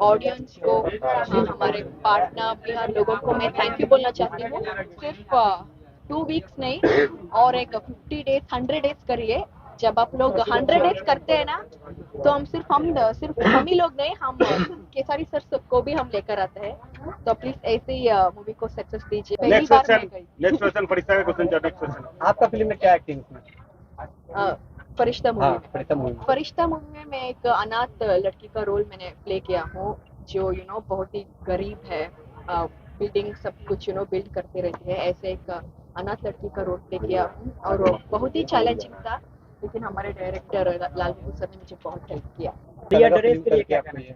Audience को, हमारे partner Bihar लोगों को मैं थैंक यू बोलना चाहती हूँ। सिर्फ 2 वीक्स नहीं, और एक 50 डेज 100 डेज करिए। जब आप लोग 100 डेज करते हैं ना, तो सिर्फ हम ही लोग नहीं, हम केसारी सर को भी हम लेकर आते हैं। तो प्लीज ऐसे ही मूवी को सक्सेस दीजिए। पहली नेक्स्ट बार मैं क्वेश्चन, गई। नेक्स्ट क्वेश्चन फरिश्ता का क्वेश्चन चल नेक्स्ट क्वेश्चन। आपका फिल्म में क्या एक्टिंग उसमें? फरिश्ता मूवी हाँ, में, फरिश्ता मूवी में। फरिश्ता मूवी में मैं एक अनाथ लड़की का रोल मैंने प्ले किया हूँ, जो बहुत ही गरीब है, बिल्डिंग सब कुछ बिल्ड करती रहती है। ऐसे एक अनाथ लड़की का रोल प्ले किया हूँ, और वो बहुत ही चैलेंजिंग था, लेकिन हमारे डायरेक्टर लाल बहादुर सर ने मुझे बहुत हेल्प किया। करियर ड्रेस के लिए क्या कहना चाहिए?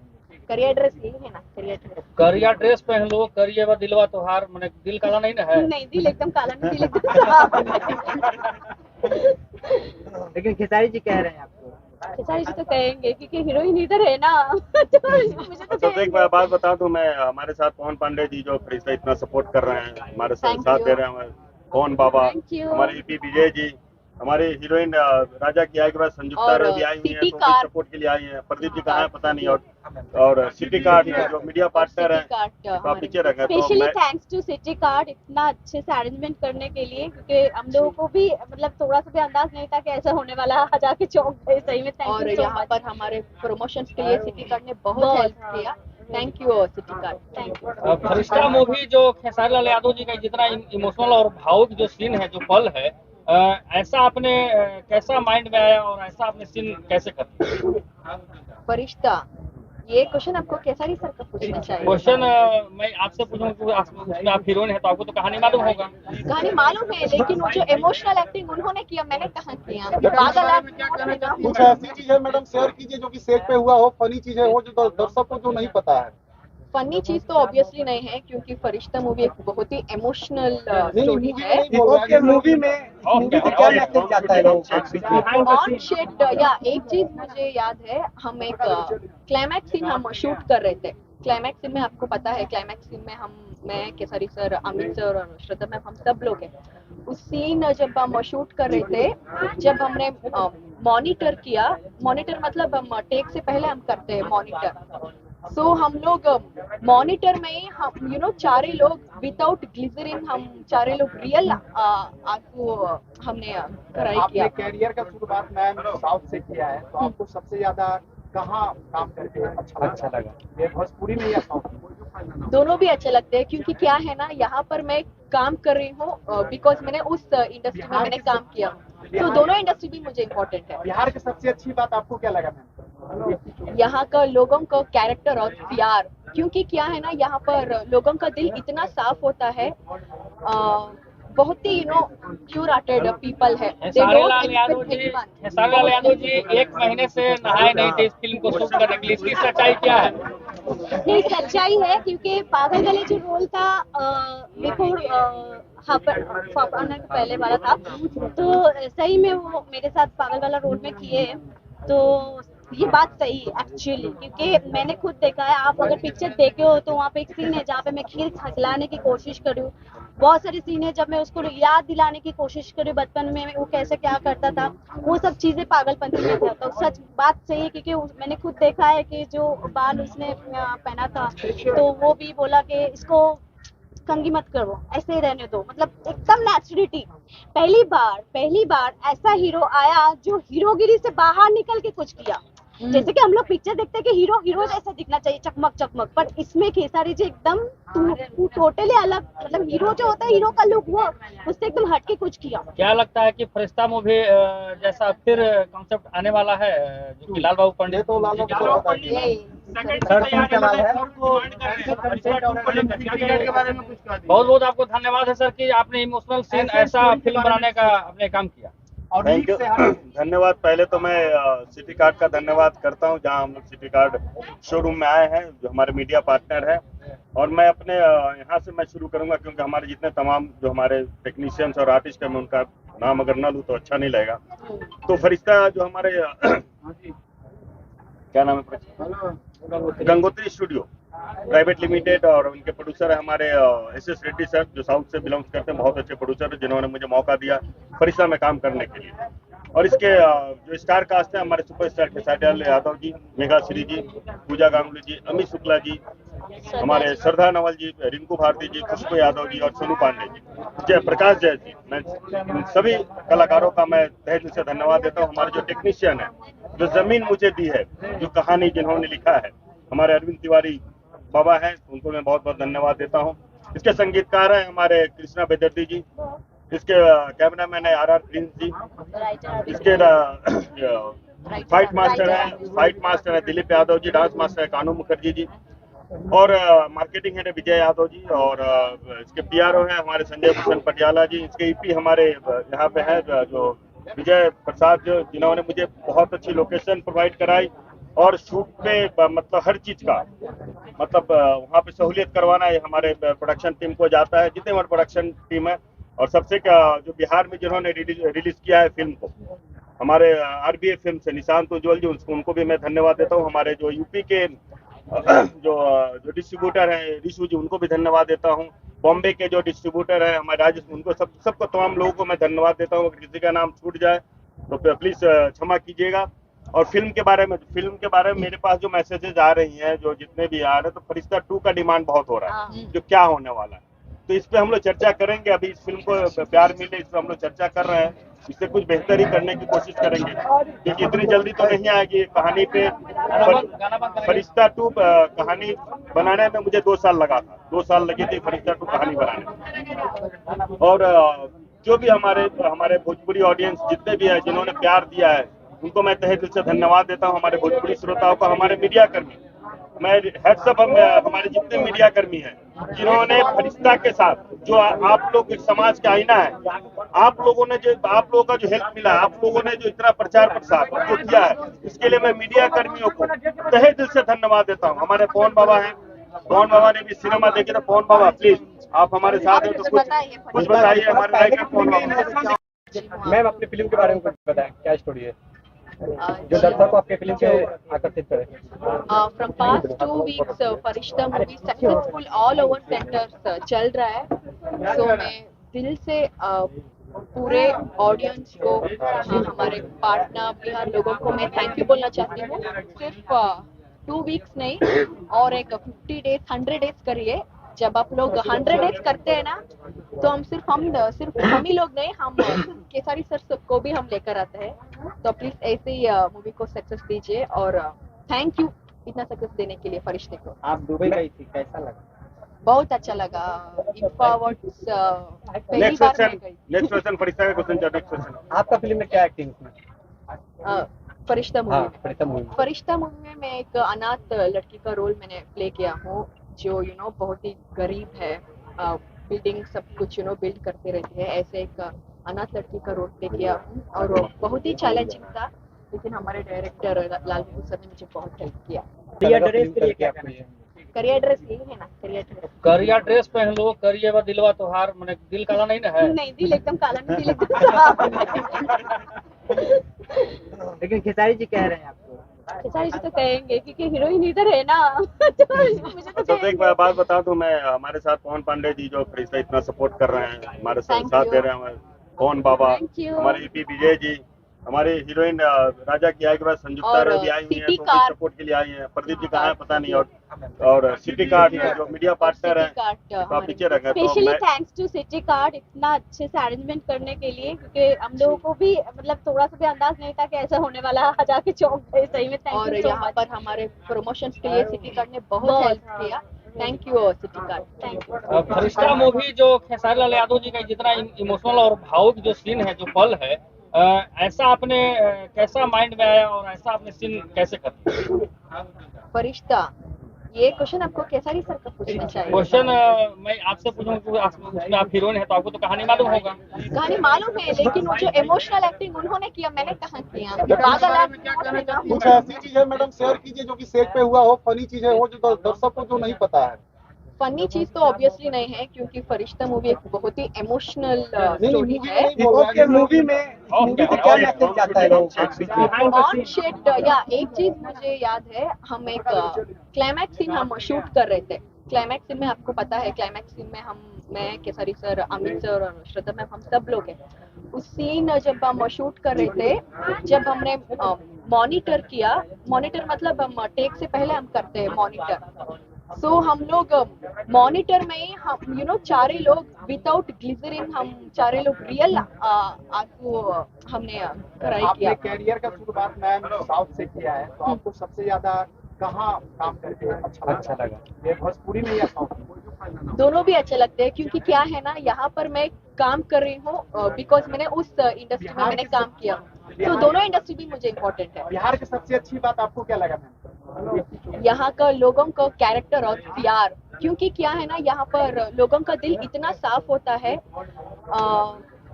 करियर ड्रेस यही है ना, करियर ड्रेस। करिया ड्रेस पहन लो, करिए व दिलवा तोहार, मैंने दिल काला नहीं ना है। नहीं, दिल एकदम काला नहीं, दिल एकदम साफ है। लेकिन खेसारी जी कह रहे हैं आपको। खेसारी जी तो कहेंगे, क्योंकि हीरोइन इधर है ना। तो मुझे तो तो एक कहेंगे। बात बता दूं मैं, हमारे साथ पवन पांडे जी जो फरिश्ता इतना सपोर्ट कर रहे हैं, हमारे साथ Thank साथ you. दे रहे हैं, पवन बाबा, Thank you. हमारे ईपी विजय जी, हमारी हीरोइन राजा की आई के बाद संयुक्ता और रे भी आई हुई है, सिटी तो कार्ड। सपोर्ट के लिए आई है। प्रदीप जी कहाँ है पता नहीं, और सिटी कार्ड जो मीडिया पार्टनर है, सिटी कार्ड तो आप पीछे रह गए। तो स्पेशली मैं थैंक्स टू सिटी कार्ड इतना अच्छे से अरेंजमेंट करने के लिए, क्योंकि हम लोगों को भी मतलब थोड़ा सा भी अंदाज नहीं था कि ऐसा होने वाला है। हजार के चौक गए सही में। थैंक और यू सो यहाँ मच। पर हमारे प्रमोशंस के लिए सिटी कार्ड ने बहुत हेल्प किया। Thank you city card, thank you. Firishta movie जो खेसारी लाल यादव जी का जितना इमोशनल और भावुक जो सीन है, जो पल है, ऐसा आपने कैसा माइंड में आया और ऐसा आपने सीन कैसे कर? फरिश्ता, ये क्वेश्चन आपको केसारी सर का पूछना चाहिए। क्वेश्चन मैं आपसे पूछूं कि उसमें आप हीरोइन है, तो आपको तो कहानी मालूम होगा। कहानी मालूम है, लेकिन वो जो इमोशनल एक्टिंग उन्होंने किया, मैंने कहाँ किया। पागल आप कुछ ऐसी चीज है मैडम शेयर कीजिए जो कि सेट पे हुआ हो, फनी चीज है हो जो दर्शक को जो नहीं पता है। फनी चीज तो ऑब्वियसली नहीं है, क्योंकि फरिश्ता मूवी एक बहुत ही इमोशनल नहीं स्टोरी है। ओके, मूवी में क्या मैसेज जाता है लोगों ऑन शेड या एक चीज मुझे याद है, हम एक क्लाइमैक्स सीन हम शूट कर रहे थे। क्लाइमैक्स सीन में आपको पता है, क्लाइमैक्स सीन में मैं, केसरी सर, अमित सर और श्रद्धा मैम, हम सब लोग हैं। उस सीन जब हम शूट कर रहे थे, जब हमने मॉनिटर किया, मॉनिटर मतलब हम टेक से पहले हम करते हैं मॉनिटर। सो हम लोग मॉनिटर में ही हम चारे लोग विदाउट ग्लिसरीन, हम चारे लोग रियल आंसू हमने कराई किया। आपने कैरियर का शुरुआत मैम साउथ से किया है, तो आपको सबसे ज्यादा कहाँ काम करके अच्छा लगा? ये भोजपुरी में या साउथ में? दोनों भी अच्छे लगते हैं, क्योंकि क्या है ना, यहाँ पर मैं काम कर रही हूँ बिकॉज मैंने उस इंडस्ट्री में मैंने काम किया, तो दोनों इंडस्ट्री भी मुझे इम्पोर्टेंट है। बिहार की सबसे अच्छी बात आपको क्या लगा मैम? यहाँ का लोगों का कैरेक्टर और प्यार, क्योंकि क्या है ना, यहाँ पर लोगों का दिल इतना साफ होता है, बहुत ही प्योर हार्टेड पीपल है। खेसारी लाल यादव जी 1 महीने से नहाए नहीं थे इस फिल्म को शूट करने के लिए, इसकी सच्चाई क्या है? नहीं, सच्चाई है, क्योंकि पागल वाले जो रोल था बिफोर पहले वाला था, तो सही में वो मेरे साथ पागल वाला रोल में किए, तो ये बात सही है एक्चुअली, क्योंकि मैंने खुद देखा है। आप अगर पिक्चर देखे हो तो वहाँ पे एक सीन है जहाँ पे मैं खीर खिलाने की कोशिश करी हूँ। बहुत सारी सीन है जब मैं उसको याद दिलाने की कोशिश करी बचपन में वो कैसे क्या करता था, वो सब चीजें पागलपंती में था। तो सच बात सही है, क्योंकि मैंने खुद देखा है कि जो बाल उसने पहना था, तो वो भी बोला कि इसको कंघी मत करो, ऐसे ही रहने दो, मतलब एकदम नेचुरलिटी। पहली बार ऐसा हीरो आया जो हीरोगिरी से बाहर निकल के कुछ किया। जैसे कि हम लोग पिक्चर देखते हैं कि हीरो जैसा दिखना चाहिए, चकमक चकमक, पर इसमें खेसारी जी एकदम टोटली अलग, मतलब हीरो जो होता है, हीरो का लुक वो उससे एकदम हटके कुछ किया। क्या लगता है कि फरिश्ता मूवी जैसा फिर कॉन्सेप्ट आने वाला है, जो कि लाल बाबू पंडित? तो लाल बाबू बहुत बहुत आपको धन्यवाद है सर कि आपने इमोशनल सीन ऐसा फिल्म बनाने का आपने काम किया। थैंक यू, धन्यवाद। पहले तो मैं सिटी कार्ड का धन्यवाद करता हूं, जहां हम लोग सिटी कार्ड शोरूम में आए हैं, जो हमारे मीडिया पार्टनर है। और मैं अपने यहाँ से मैं शुरू करूंगा, क्योंकि हमारे जितने तमाम जो हमारे टेक्नीशियंस और आर्टिस्ट हैं, मैं उनका नाम अगर न लूँ तो अच्छा नहीं लगेगा। तो फरिश्ता जो हमारे क्या नाम है, गंगोत्री स्टूडियो प्राइवेट लिमिटेड, और उनके प्रोड्यूसर है हमारे एस रेड्डी सर, जो साउथ से बिलोंग्स करते हैं, बहुत अच्छे प्रोड्यूसर, जिन्होंने मुझे मौका दिया फरिश्ता में काम करने के लिए। और इसके जो स्टार कास्ट है हमारे सुपरस्टार खेसारी लाल यादव जी, मेघा श्री जी, पूजा गांगुली जी, अमित शुक्ला जी, हमारे श्रद्धा नवल जी, रिंकू भारती जी, खुशबू यादव जी और सोनू पांडे जी, जय प्रकाश जय जी। मैं इन सभी कलाकारों का मैं तहे दिल से धन्यवाद देता हूँ। हमारे जो टेक्नीशियन है, जो जमीन मुझे दी है, जो कहानी जिन्होंने लिखा है, हमारे अरविंद तिवारी बाबा हैं, उनको मैं बहुत बहुत धन्यवाद देता हूँ। इसके संगीतकार हैं हमारे कृष्णा बेदर्दी जी, इसके कैमरामैन है आर प्रिंस जी, इसके फाइट मास्टर है दिलीप यादव जी, डांस मास्टर है कानू मुखर्जी जी, और मार्केटिंग हेड है विजय यादव जी, और इसके पीआरओ है हमारे संजय भूषण पटियाला जी। इसके ईपी हमारे यहाँ पे है जो विजय प्रसाद, जो जिन्होंने मुझे बहुत अच्छी लोकेशन प्रोवाइड कराई और शूट पे मतलब हर चीज का मतलब वहाँ पे सहूलियत करवाना है हमारे प्रोडक्शन टीम को जाता है, जितने हमारे प्रोडक्शन टीम है। और सबसे जो बिहार में जिन्होंने रिलीज किया है फिल्म को, हमारे आरबीए फिल्म से निशांत उज्ज्वल जी, उनको भी मैं धन्यवाद देता हूँ। हमारे जो यूपी के जो डिस्ट्रीब्यूटर हैं रिशु जी, उनको भी धन्यवाद देता हूँ। बॉम्बे के जो डिस्ट्रीब्यूटर हैं हमारे राजस्थान, उनको सबको तमाम लोगों को मैं धन्यवाद देता हूँ। अगर किसी का नाम छूट जाए तो प्लीज क्षमा कीजिएगा। और फिल्म के बारे में मेरे पास जो मैसेजेस आ रही हैं, जो जितने भी आ रहे हैं, तो फरिश्ता 2 का डिमांड बहुत हो रहा है, जो क्या होने वाला है, तो इस पे हम लोग चर्चा करेंगे। अभी इस फिल्म को प्यार मिले, इस पे हम लोग चर्चा कर रहे हैं, इससे कुछ बेहतरी करने की कोशिश करेंगे, क्योंकि इतनी जल्दी तो नहीं आएगी कहानी पे। फरिश्ता 2 कहानी बनाने में मुझे 2 साल लगा था, 2 साल लगे थे फरिश्ता 2 कहानी बनाने में। और जो भी हमारे भोजपुरी ऑडियंस जितने भी है, जिन्होंने प्यार दिया है, उनको मैं तहे दिल से धन्यवाद देता हूँ। हमारे भोजपुरी श्रोताओं को, हमारे मीडिया कर्मी, मैं हेड्सअप हमारे जितने मीडिया कर्मी हैं, जिन्होंने फरिश्ता के साथ, जो आप लोग एक समाज का आईना है, आप लोगों का जो हेल्प मिला, आप लोगों ने जो इतना प्रचार प्रसार जो किया है, इसके लिए मैं मीडिया कर्मियों को तहे दिल से धन्यवाद देता हूँ। हमारे पवन बाबा हैं, पवन बाबा ने भी सिनेमा देखे, तो पवन बाबा प्लीज आप हमारे साथ हैं, तो कुछ बताइए हमारे लाइक है पवन बाबा। मैम अपनी फिल्म के बारे में कुछ बताएं, क्या स्टोरी है जो दर्शकों को आपके फिल्म से आकर्षित करे? From past 2 weeks, Firishta movie successful all over centres चल रहा है। तो मैं दिल से पूरे ऑडियंस को, हमारे पार्टनर बिहार लोगों को मैं थैंक यू बोलना चाहती हूँ। सिर्फ 2 वीक्स नहीं, और एक 50 डेज 100 डेज करिए। जब आप लोग 100 डेज करते हैं ना, तो हम सिर्फ हम ही लोग नहीं, हम केसारी सर को भी हम लेकर आते हैं। तो प्लीज ऐसे ही मूवी को सक्सेस दीजिए, और थैंक यू इतना सक्सेस देने के लिए फरिश्ते को। आप दुबई गई थी, कैसा लगा? बहुत अच्छा लगा। इन्फा अवार्ड्स पहली बार मैं गई। नेक्स्ट क्वेश्चन फरिश्ता का क्वेश्चन, नेक्स्ट क्वेश्चन। आपका फिल्म में क्या एक्टिंग उसमें? फरिश्ता मूवी हाँ, फरिश्ता मूवी में मैं एक अनाथ लड़की का रोल मैंने प्ले किया हूँ, जो बहुत ही गरीब है, बिल्डिंग सब कुछ बिल्ड करते रहती है। ऐसे एक अनाथ लड़की का रोल प्ले किया हूँ, और वो बहुत ही चैलेंजिंग था, लेकिन हमारे डायरेक्टर लाल बहादुर सर ने मुझे बहुत हेल्प किया। करियर ड्रेस के लिए क्या करिए? करियर ड्रेस यही है ना, करिया ड्रेस पहन लो, करिए व दिलवा तोहार, मैंने दिल काला नहीं ना है। नहीं, दिल एकदम काला नहीं, दिल एकदम साफ। लेकिन खेसारी जी कह रहे हैं आपको। खेसारी जी तो कहेंगे, क्योंकि हीरोइन इधर है ना। तो मुझे तो एक बात बता दूं, मैं हमारे साथ पवन पांडे जी, जो फरिश्ता इतना सपोर्ट कर रहे हैं, हमारे साथ दे रहे हैं, पवन बाबा, हमारे ईपी विजय जी, हमारे हीरोइन राजा की आई के बाद संयुक्ता रे भी आई हुई है, तो सपोर्ट के लिए आई है। प्रदीप जी कहाँ है पता नहीं, और सिटी कार्ड जो मीडिया पार्टनर है, तो आप पीछे रखें। Specially thanks to city card इतना अच्छे से अरेंजमेंट करने के लिए, क्योंकि हम लोगों को भी मतलब थोड़ा सा भी अंदाज नहीं था कि ऐसा होने वाला है। जाके चौंक गए सही में। थैंक और यू यहाँ पर हमारे प्रमोशंस के लिए सिटी कार्ड ने बहुत हेल्प किया। Thank you city card, thank you. Firishta movie जो खेसारी लाल यादव जी का जितना इमोशनल और भावुक जो सीन है, जो पल है, ऐसा आपने कैसा माइंड में आया और ऐसा आपने सीन कैसे कर? फरिश्ता, ये क्वेश्चन आपको केसारी सर का पूछना चाहिए। क्वेश्चन मैं आपसे पूछूं कि उसमें आप हीरोइन है, तो आपको तो कहानी मालूम होगा। कहानी मालूम है, लेकिन वो जो इमोशनल एक्टिंग उन्होंने किया, मैंने कहाँ किया। पागल आदमी। कुछ ऐसी चीजें मैडम शेयर कीजिए जो कि सेट पे हुआ हो, फनी चीजें हो जो दर्शकों को जो नहीं पता है। फनी चीज तो ऑब्वियसली नहीं है, क्योंकि फरिश्ता मूवी एक बहुत ही इमोशनल स्टोरी है। मूवी में क्या मैसेज जाता है लोगों को? ऑन सेट या एक चीज मुझे याद है, हम एक क्लाइमैक्स सीन हम शूट कर रहे थे, क्लाइमैक्स सीन में आपको पता है, क्लाइमैक्स सीन में मैं केसरी सर, अमित सर और श्रद्धा मैम हम सब लोग हैं। उस सीन जब हम शूट कर रहे थे, जब हमने मॉनिटर किया, मॉनिटर मतलब हम टेक से पहले हम करते हैं मॉनिटर। सो हम लोग मॉनिटर में ही हम चारे लोग विदाउट ग्लिसरीन, हम चारे लोग रियल आंसू हमने ट्राई किया। आपने कैरियर का शुरुआत मैम साउथ से किया है, तो आपको सबसे ज्यादा कहाँ काम करके अच्छा लगा? ये भोजपुरी में या साउथ में? दोनों भी अच्छे लगते हैं, क्योंकि क्या है ना, यहाँ पर मैं काम कर रही हूँ बिकॉज मैंने उस इंडस्ट्री में मैंने काम किया, तो दोनों इंडस्ट्री भी मुझे इम्पोर्टेंट है। बिहार की सबसे अच्छी बात आपको क्या लगा मैम? यहाँ का लोगों का कैरेक्टर और प्यार, क्योंकि क्या है ना, यहाँ पर लोगों का दिल इतना साफ होता है,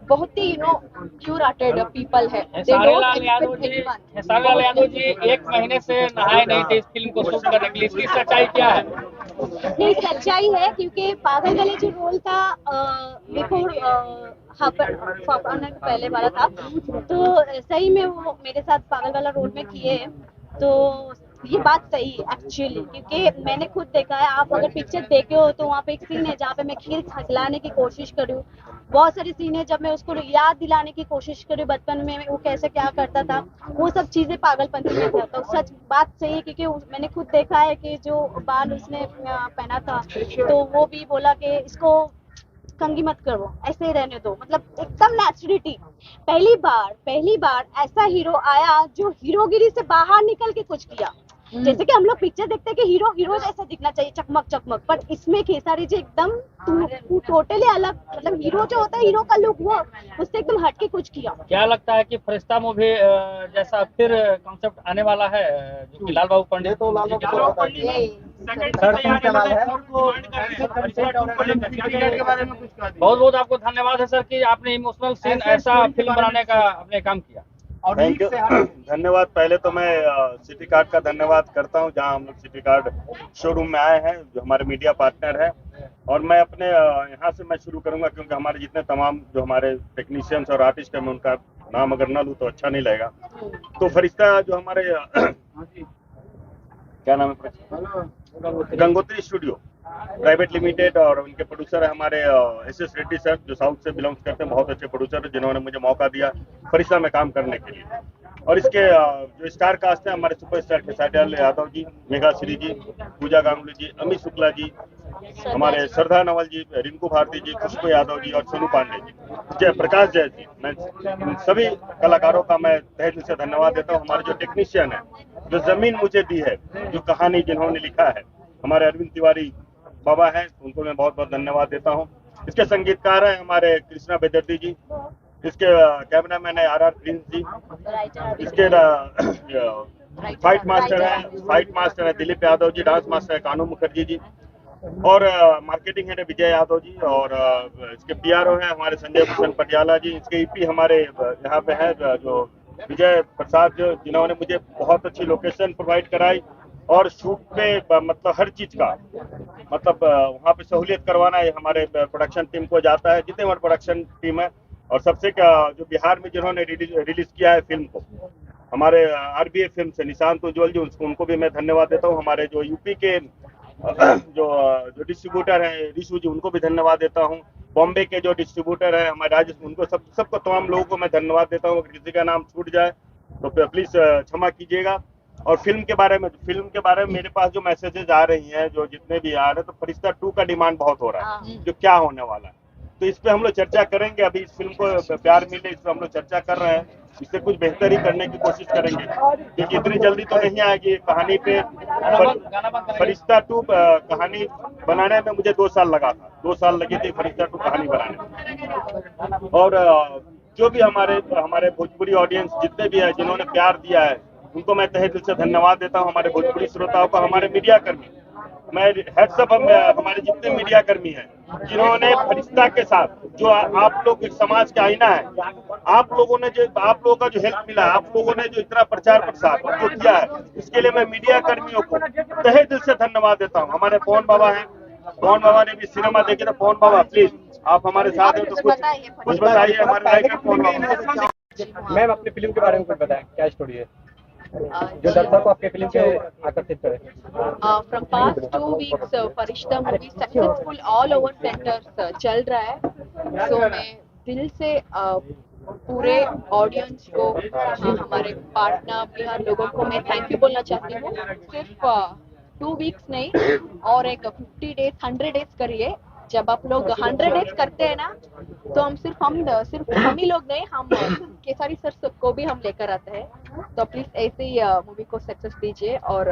बहुत ही प्योर हार्टेड पीपल है। खेसारी लाल यादव जी 1 महीने से नहाए नहीं थे इस फिल्म को शूट करने के लिए, इसकी सच्चाई क्या है? नहीं, सच्चाई है, क्योंकि पागल गले जो रोल था बिफोर पहले वाला था, तो सही में वो मेरे साथ पागल वाला रोल में किए हैं, तो ये बात सही है एक्चुअली, क्योंकि मैंने खुद देखा है। आप अगर पिक्चर देखे हो तो वहाँ पे एक सीन है जहाँ पे मैं खीर खिलाने की कोशिश कर रही हूँ। बहुत सारी सीन है जब मैं उसको याद दिलाने की कोशिश करी बचपन में वो कैसे क्या करता था, वो सब चीजें पागलपंती में था। तो सच बात सही है, क्योंकि मैंने खुद देखा है कि जो बाल उसने पहना था, तो वो भी बोला कि इसको कंघी मत करो, ऐसे ही रहने दो, मतलब एकदम नेचुरलिटी। पहली बार ऐसा हीरो आया जो हीरोगिरी से बाहर निकल के कुछ किया। जैसे कि हम लोग पिक्चर देखते हैं कि हीरो जैसा दिखना चाहिए, चकमक, पर इसमें खेसारी जी एकदम टोटली अलग, मतलब हीरो जो होता है, हीरो का लुक वो उससे एकदम हटके कुछ किया। क्या लगता है कि फरिश्ता मूवी जैसा फिर कॉन्सेप्ट आने वाला है, जो कि लाल बाबू पंडित? तो लाल बाबू बहुत बहुत आपको धन्यवाद है सर कि आपने इमोशनल सीन ऐसा फिल्म बनाने का आपने काम किया। थैंक यू, धन्यवाद। पहले तो मैं सिटी कार्ड का धन्यवाद करता हूं, जहां हम लोग सिटी कार्ड शोरूम में आए हैं, जो हमारे मीडिया पार्टनर है। और मैं अपने यहाँ से मैं शुरू करूंगा, क्योंकि हमारे जितने तमाम जो हमारे टेक्नीशियंस और आर्टिस्ट हैं, मैं उनका नाम अगर ना लूँ तो अच्छा नहीं लगेगा। तो फरिश्ता जो हमारे क्या नाम है, गंगोत्री स्टूडियो प्राइवेट लिमिटेड, और उनके प्रोड्यूसर है हमारे SS रेड्डी सर, जो साउथ से बिलोंग्स करते हैं, बहुत अच्छे प्रोड्यूसर है, जिन्होंने मुझे मौका दिया फरिश्ता में काम करने के लिए। और इसके जो स्टार कास्ट है, हमारे सुपरस्टार खेसारी लाल यादव जी, मेघा श्री जी, पूजा गांगुली जी, अमित शुक्ला जी, हमारे श्रद्धा नवल जी, रिंकू भारती जी, खुशबू यादव जी और सोनू पांडे जी, प्रकाश जय जी। मैं इन सभी कलाकारों का मैं तहे दिल से धन्यवाद देता हूँ। हमारे जो टेक्नीशियन है, जो जमीन मुझे दी है, जो कहानी जिन्होंने लिखा है, हमारे अरविंद तिवारी बाबा हैं, उनको मैं बहुत बहुत धन्यवाद देता हूँ। इसके संगीतकार हैं हमारे कृष्णा बेदर्दी जी, इसके कैमरामैन है RR प्रिंस जी, इसके फाइट मास्टर है दिलीप यादव जी, डांस मास्टर है कानू मुखर्जी जी, और मार्केटिंग हेड है विजय यादव जी, और इसके PRO है हमारे संजय भूषण पटियाला जी। इसके EP हमारे यहाँ पे है जो विजय प्रसाद, जो जिन्होंने मुझे बहुत अच्छी लोकेशन प्रोवाइड कराई, और शूट पे मतलब हर चीज का मतलब वहाँ पे सहूलियत करवाना है हमारे प्रोडक्शन टीम को जाता है, जितने हमारे प्रोडक्शन टीम है। और सबसे जो बिहार में जिन्होंने रिलीज किया है फिल्म को, हमारे RBA फिल्म से निशांत उज्ज्वल जी, उनको भी मैं धन्यवाद देता हूँ। हमारे जो यूपी के जो डिस्ट्रीब्यूटर हैं रिशु जी, उनको भी धन्यवाद देता हूँ। बॉम्बे के जो डिस्ट्रीब्यूटर हैं हमारे राजेश, उनको सबको तमाम लोगों को मैं धन्यवाद देता हूँ। अगर किसी का नाम छूट जाए तो प्लीज क्षमा कीजिएगा। और फिल्म के बारे में मेरे पास जो मैसेजेस आ रही हैं, जो जितने भी आ रहे हैं, तो फरिश्ता 2 का डिमांड बहुत हो रहा है, जो क्या होने वाला है, तो इस पे हम लोग चर्चा करेंगे। अभी इस फिल्म को प्यार मिले, इस पे हम लोग चर्चा कर रहे हैं, इससे कुछ बेहतर ही करने की कोशिश करेंगे, क्योंकि इतनी जल्दी तो नहीं आएगी कहानी पे। फरिश्ता 2 कहानी बनाने में मुझे 2 साल लगा था, 2 साल लगी थी फरिश्ता 2 कहानी बनाने में। और जो भी हमारे भोजपुरी ऑडियंस जितने भी है, जिन्होंने प्यार दिया है, उनको मैं तहे दिल से धन्यवाद देता हूँ। हमारे भोजपुरी श्रोताओं को, हमारे मीडिया कर्मी, मैं हेड्सअप हमारे जितने मीडिया कर्मी हैं, जिन्होंने फरिश्ता के साथ, जो आप लोग एक समाज का आईना है, आप लोगों का जो हेल्प मिला, आप लोगों ने जो इतना प्रचार प्रसार जो किया है, इसके लिए मैं मीडिया कर्मियों को तहे दिल से धन्यवाद देता हूँ। हमारे पवन बाबा हैं, पवन बाबा ने भी सिनेमा देखी, तो पवन बाबा प्लीज आप हमारे साथ हैं, तो कुछ बताइए हमारे पवन बाबा। मैम अपनी फिल्म के बारे में कुछ बताएं, क्या स्टोरी है? जो दर्शक को आपके फिल्म से आकर्षित करे? From past 2 weeks Firishta movie successful all over centres चल रहा है। सो मैं दिल से पूरे ऑडियंस को, हमारे पार्टनर बिहार लोगों को मैं थैंक यू बोलना चाहती हूँ। सिर्फ 2 वीक्स नहीं और एक 50 डेज 100 डेज करिए। जब आप लोग 100 डेज करते हैं ना तो हम सिर्फ हम ही लोग नहीं, हम केसरी सर को भी हम लेकर आते हैं। तो प्लीज ऐसे ही मूवी को सक्सेस दीजिए और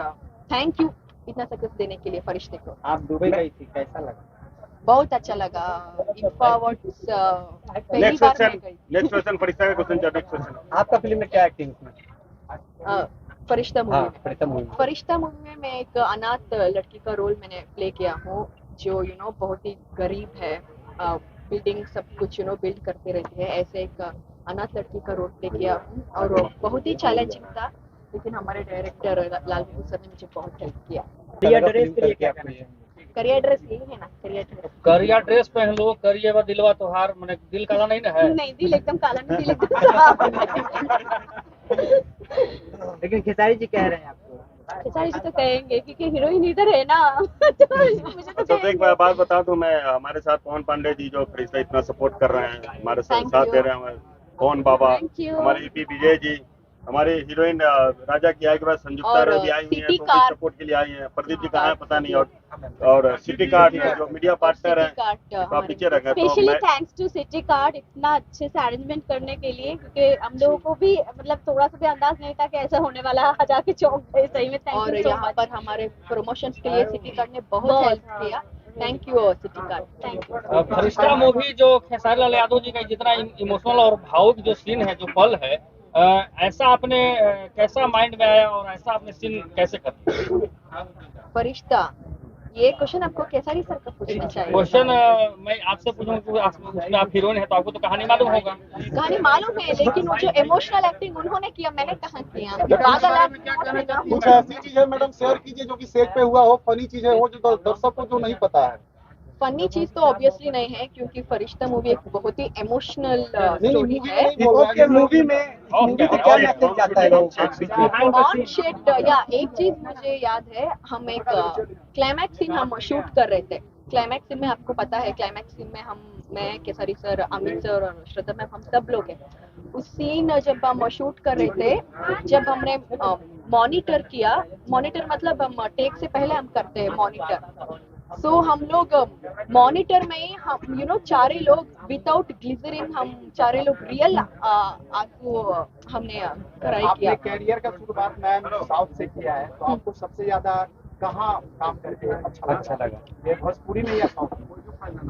थैंक यू इतना सक्सेस देने के लिए फरिश्ते को। आप दुबई गई थी, कैसा लगा? बहुत अच्छा लगा। इंफा अवार्ड्स पहली नेक्स्ट बार मैं क्वेश्चन फरिश्ता का क्वेश्चन चल नेक्स्ट क्वेश्चन। आपका फिल्म में क्या एक्टिंग इसमें? फरिश्ता मूवी हाँ, में फरिश्ता मूवी में। फरिश्ता मूवी में मैं एक अनाथ लड़की का रोल मैंने प्ले किया हूँ, जो बहुत ही गरीब है, बिल्डिंग सब कुछ बिल्ड करती रहती है। ऐसे एक अनाथ लड़की का रोल प्ले किया हूँ और वो बहुत ही चैलेंजिंग था, लेकिन हमारे डायरेक्टर लाल बहादुर सर ने मुझे बहुत हेल्प किया। करियर ड्रेस के लिए क्या कहना है? करियर ड्रेस यही है ना, करिया ड्रेस पहन लो, करिए व दिलवा तोहार, मैंने दिल काला नहीं ना है। नहीं, दिल एकदम काला नहीं, दिल एकदम साफ है। लेकिन खेसारी जी कह रहे हैं आपको। खेसारी जी तो कहेंगे क्योंकि हीरोइन इधर है ना। तो मुझे तो तो एक कहेंगे। बात बता दूं, मैं हमारे साथ पवन पांडे जी जो फरिश्ता इतना सपोर्ट कर रहे हैं, हमारे Thank साथ you. दे रहे हैं, हमारे पवन बाबा, Thank you. हमारे ईपी विजय जी, हमारी हीरोइन राजा की आई के बाद संयुक्ता और रवि आई हुई है, सिटी तो कार्ड। सपोर्ट के लिए आई है। प्रदीप जी कहाँ है पता नहीं, और सिटी कार्ड जो मीडिया पार्टनर है, तो आप पीछे रखे। तो स्पेशली मैं थैंक्स टू सिटी कार्ड इतना अच्छे से अरेंजमेंट करने के लिए, क्योंकि हम लोगों को भी मतलब थोड़ा सा भी अंदाज नहीं था कि ऐसा होने वाला है। हजार के चौक गए सही में। थैंक और यू सो यहाँ मच। पर हमारे प्रमोशंस के लिए सिटी कार्ड ने बहुत बहुत, हेल्प किया। Thank you city card. Thank you. Firishta movie जो खेसारी लाल यादव जी का जितना इमोशनल और भावुक जो सीन है, जो पल है, ऐसा आपने कैसा माइंड में आया और ऐसा आपने सीन कैसे कर? फरिश्ता, ये क्वेश्चन आपको केसरी सर का पूछना चाहिए। क्वेश्चन मैं आपसे पूछूं कि उसमें आप हीरोइन है तो आपको तो कहानी मालूम होगा। कहानी मालूम है, लेकिन वो जो इमोशनल एक्टिंग उन्होंने किया, मैंने कहाँ किया। पागल आप कुछ ऐसी चीजें मैडम शेयर कीजिए जो कि सेट पे हुआ हो, फनी चीजें हो जो दर्शक को जो नहीं पता है। फनी चीज तो ऑब्वियसली नहीं है, क्योंकि फरिश्ता मूवी एक बहुत ही इमोशनल स्टोरी है। मूवी में से क्या मैसेज जाता है लोगों को? ऑन शेड या एक चीज मुझे याद है, हम एक क्लाइमैक्स सीन हम शूट कर रहे थे। क्लाइमैक्स सीन में आपको पता है, क्लाइमैक्स सीन में मैं केसरी सर, अमित सर और श्रद्धा मैम, हम सब लोग हैं। उस सीन जब हम शूट कर रहे थे, जब हमने मॉनिटर किया, मॉनिटर मतलब हम टेक से पहले हम करते हैं मॉनिटर। सो हम लोग मॉनिटर में ही हम चारे लोग विदाउट ग्लिसरीन, हम चारे लोग रियल आंसू हमने ट्राई किया। आपने कैरियर का शुरुआत मैम साउथ से किया है, तो आपको सबसे ज्यादा कहाँ काम करके अच्छा लगा? ये भोजपुरी में या साउथ में?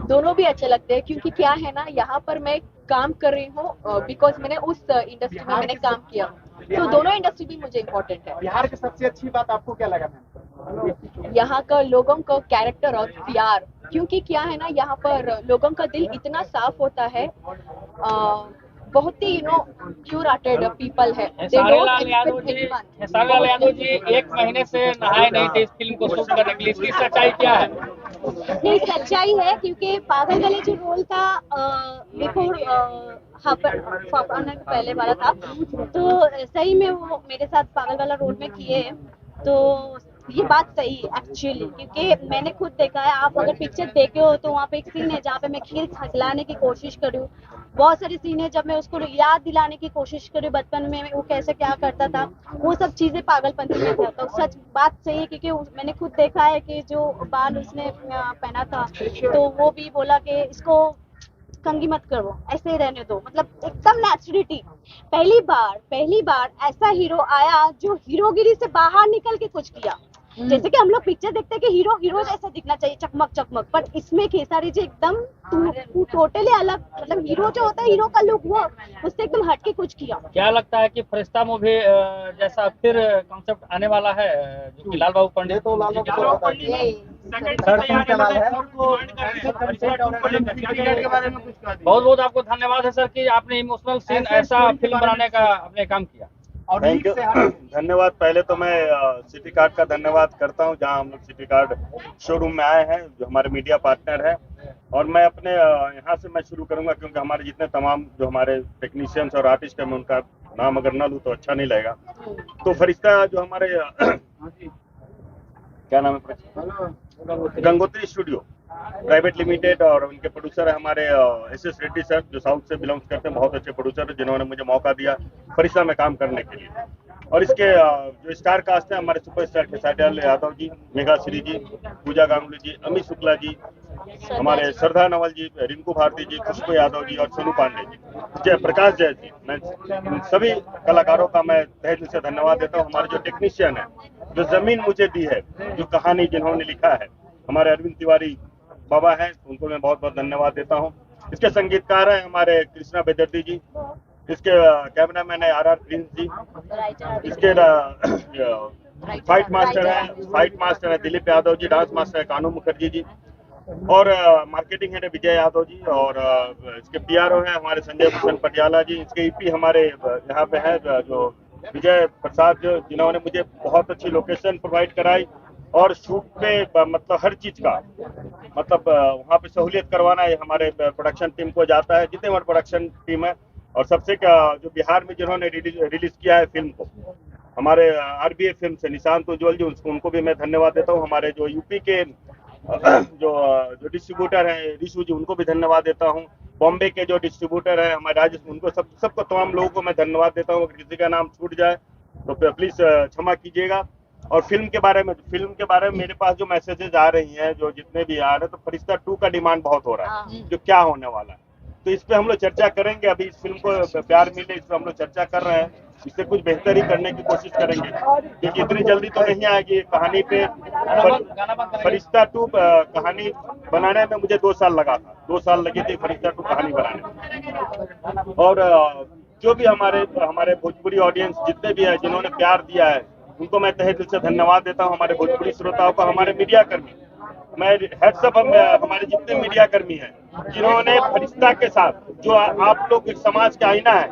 दोनों भी अच्छे लगते हैं, क्योंकि क्या है ना, यहाँ पर मैं काम कर रही हूँ बिकॉज मैंने उस इंडस्ट्री में मैंने काम किया, तो दोनों इंडस्ट्री भी मुझे इम्पोर्टेंट है। बिहार की सबसे अच्छी बात आपको क्या लगा मैम? यहाँ का लोगों का कैरेक्टर और प्यार, क्योंकि क्या है ना, यहाँ पर लोगों का दिल इतना साफ होता है, बहुत ही प्योर हार्टेड पीपल है। खेसारी लाल यादव जी 1 महीने से नहाए नहीं थे इस फिल्म को शूट करने के लिए, इसकी सच्चाई क्या है? नहीं, सच्चाई है, क्योंकि पागल गले जो रोल था बिफोर आने के पहले वाला था, तो सही में वो मेरे साथ पागल वाला रोल में किए हैं। तो ये बात सही है एक्चुअली, क्योंकि मैंने खुद देखा है। आप अगर पिक्चर देखे हो तो वहाँ पे एक सीन है जहाँ पे मैं खीर खिलाने की कोशिश करी हूँ। बहुत सारी सीन है जब मैं उसको याद दिलाने की कोशिश करी बचपन में वो कैसे क्या करता था, वो सब चीजें पागलपंती में था। तो सच बात सही है, क्योंकि मैंने खुद देखा है कि जो बाल उसने पहना था, तो वो भी बोला कि इसको कंघी मत करो, ऐसे ही रहने दो, मतलब एकदम नेचुरलिटी। पहली बार ऐसा हीरो आया जो हीरोगिरी से बाहर निकल के कुछ किया। जैसे कि हम लोग पिक्चर देखते हैं कि हीरो जैसा दिखना चाहिए, चकमक, पर इसमें खेसारी जी एकदम टोटली अलग, मतलब हीरो जो होता है, हीरो का लुक वो उससे एकदम हटके कुछ किया। क्या लगता है कि फरिश्ता मूवी जैसा फिर कॉन्सेप्ट आने वाला है, जो कि लाल बाबू पंडित तो लाल बाबू बहुत बहुत आपको धन्यवाद है सर कि आपने इमोशनल सीन ऐसा फिल्म बनाने का आपने काम किया। और थैंक यू, धन्यवाद। पहले तो मैं सिटी कार्ड का धन्यवाद करता हूं, जहां हम लोग सिटी कार्ड शोरूम में आए हैं, जो हमारे मीडिया पार्टनर है। और मैं अपने यहाँ से मैं शुरू करूंगा, क्योंकि हमारे जितने तमाम जो हमारे टेक्नीशियंस और आर्टिस्ट हैं, मैं उनका नाम अगर ना लूँ तो अच्छा नहीं लगेगा। तो फरिश्ता जो हमारे क्या नाम है, गंगोत्री स्टूडियो प्राइवेट लिमिटेड, और उनके प्रोड्यूसर है हमारे SS रेड्डी सर, जो साउथ से बिलोंग्स करते हैं, बहुत अच्छे प्रोड्यूसर हैं जिन्होंने मुझे मौका दिया फरिश्ता में काम करने के लिए। और इसके जो स्टार कास्ट है, हमारे सुपरस्टार खेसारी लाल यादव जी, मेघा श्री जी, पूजा गांगुली जी, अमित शुक्ला जी, हमारे श्रद्धा नवल जी, रिंकू भारती जी, खुशबू यादव जी और सोनू पांडे जी, जयप्रकाश जय जी, मैं इन सभी कलाकारों का मैं तहे दिल से धन्यवाद देता हूँ। हमारे जो टेक्नीशियन है, जो जमीन मुझे दी है, जो कहानी जिन्होंने लिखा है, हमारे अरविंद तिवारी बाबा हैं, उनको मैं बहुत बहुत धन्यवाद देता हूँ। इसके संगीतकार हैं हमारे कृष्णा बेदर्दी जी, इसके कैमरामैन है RR प्रिंस जी, इसके फाइट मास्टर है दिलीप यादव जी, डांस मास्टर है कानू मुखर्जी जी, और मार्केटिंग हेड है विजय यादव जी, और इसके PRO हैं हमारे संजय भूषण पटियाला जी। इसके EP हमारे यहाँ पे है जो विजय प्रसाद, जो जिन्होंने मुझे बहुत अच्छी लोकेशन प्रोवाइड कराई और शूट पे मतलब हर चीज का मतलब वहाँ पे सहूलियत करवाना है हमारे प्रोडक्शन टीम को जाता है, जितने हमारे प्रोडक्शन टीम है। और सबसे जो बिहार में जिन्होंने रिलीज किया है फिल्म को, हमारे RBA फिल्म से निशांत उज्ज्वल जी, उनको भी मैं धन्यवाद देता हूँ। हमारे जो यूपी के जो डिस्ट्रीब्यूटर हैं रिशु जी, उनको भी धन्यवाद देता हूँ। बॉम्बे के जो डिस्ट्रीब्यूटर हैं हमारे राजेश, उनको सबको तमाम लोगों को मैं धन्यवाद देता हूँ। अगर किसी का नाम छूट जाए तो प्लीज क्षमा कीजिएगा। और फिल्म के बारे में मेरे पास जो मैसेजेस आ रही हैं, जो जितने भी आ रहे हैं, तो फरिश्ता 2 का डिमांड बहुत हो रहा है, जो क्या होने वाला है, तो इस पे हम लोग चर्चा करेंगे। अभी इस फिल्म को प्यार मिले, इस पे हम लोग चर्चा कर रहे हैं, इससे कुछ बेहतर ही करने की कोशिश करेंगे, क्योंकि इतनी जल्दी तो नहीं आएगी कहानी पे। फरिश्ता 2 कहानी बनाने में मुझे 2 साल लगा था, 2 साल लगे थे फरिश्ता 2 कहानी बनाने में। और जो भी हमारे भोजपुरी ऑडियंस जितने भी है, जिन्होंने प्यार दिया है, उनको मैं तहे दिल से धन्यवाद देता हूँ। हमारे भोजपुरी श्रोताओं को, हमारे मीडिया कर्मी, मैं हेड्सअप हमारे जितने मीडिया कर्मी हैं, जिन्होंने फरिश्ता के साथ, जो आप लोग एक समाज का आईना है,